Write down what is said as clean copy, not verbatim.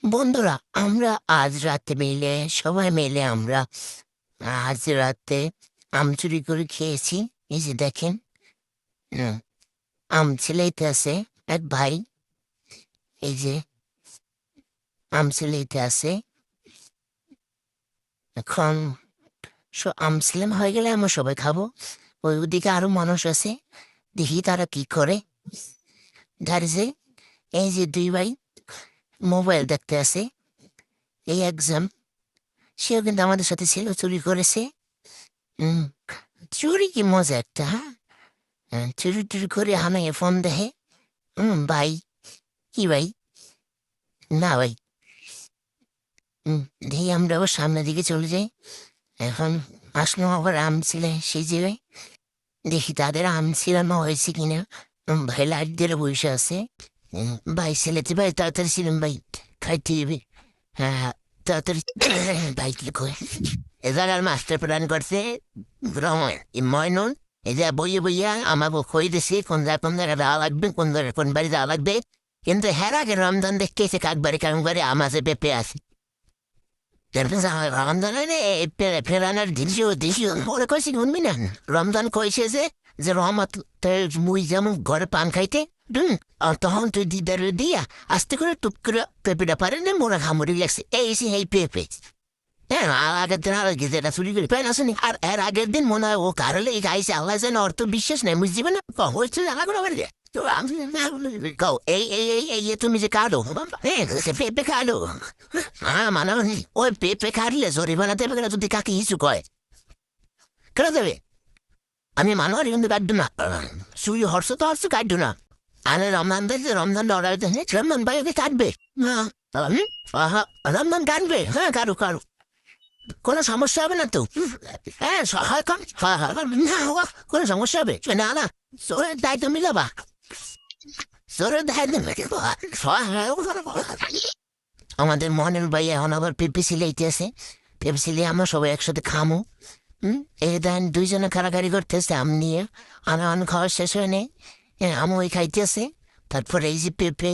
বন্ধুরা, আমরা আজ রাতে মিলে সবাই মিলে আমরা আজ রাতে আম চুরি করে খেয়েছি। এই যে দেখেন, উম, আম ছেলেতে আছে এক ভাই। এই যে আম ছেলেতে আছে। এখন আম ছিলাম হয়ে গেলে আমরা সবাই খাবো। ওদিকে আরো মানুষ আছে, দেখি তারা কি করে। যে এই যে দুই ভাই মোবাইল দেখতে আছে। এই এক্সাম, সেও কিন্তু আমাদের সাথে ছিল, চুরি করেছে। হম চুরি কি মজা একটা, হ্যাঁ। চুরি টুরি করে হানায় ফোন দেখে। ভাই, কি ভাই? না ভাই। হুম, দেখি আমরা আবার সামনের দিকে চলে যাই। এখন আসলো আবার আম ছিলে সেই জায়গায়, দেখি তাদের আম ছিলানো হয়েছে কিনা। ভাই লাইট দিয়ে বসে আছে। ভাই ছেলেতে ভাই তাড়াতাড়ি ছিলাম ভাই, খাইতে হবে। হ্যাঁ, তাড়াতাড়ি। ভাই কি কয়, এবার আর মাস্টার প্ল্যান করছে ভ্রমণ ময়নুল। এই যে বইয়ে বইয়া আমাকে কই দিছি কোন জায়গায় কোন জায়গায় যাওয়া লাগবে, কোন বাড়ি যাওয়া লাগবে। কিন্তু হের আগে রমজান দেখতেছে কাকবাড়ি কাকবাড়ি আমাজে পেঁপে আছে। রমজান ফেরানোর দিশিও মনে করছি শুনবি না। রমজান কইছে যে রহমত মুই যেমন ঘরে পান খাইতে। তখন তুই দিদার দিয়া আস্তে করে টুপ করে পেঁপেটা পারে না মোরা ঘামড়ি লাগছে এই সে এই পেঁপে। হ্যাঁ, আর আগের দিন আর যেটা চুরি করে পেন আসেনি। আর এর আগের দিন মনে হয় ও কারলে গাইছে, আল্লাহ যেন অর্থ বিশ্বাস নেই বুঝছিবে না। হচ্ছে আলাদা করে তো আমি কও এই তুমি যে কাটো, পেঁপে কাটো। হ্যাঁ, মানে ওই পেঁপে কাটলে জরিমানা দেবে কেন যদি কাকে কিছু কয়? কেন দেবে? আমি মানুষ কিন্তু কাটবো না। চুরি হর্ষ তো হর্ষ কাটবো না। আরে রমজান দেখছে, রমজান অর্ডার দিচ্ছে, রমজান ভাই ওকে কাটবে। হ্যাঁ, রমজান কাটবে, হ্যাঁ কারু কারু কোনো সমস্যা হবে না তো। হ্যাঁ, সহায় কম না কোনো সমস্যা হবে না না। সোরের দায়িত্ব মিলাবা, সোরের দায়িত্ব মিলাবা। আমাদের মনের ভাই এখন আবার পেঁপে সিলাইতেছে। পেঁপে সিলিয়ে আমরা সবাই একসাথে খামো। এই দেন দুইজনে কারাকারি করতেছে আম নিয়ে। আনা খাওয়া শেষ হয় নেই, আম ওই খাইতেছে। তারপরে এই যে পেঁপে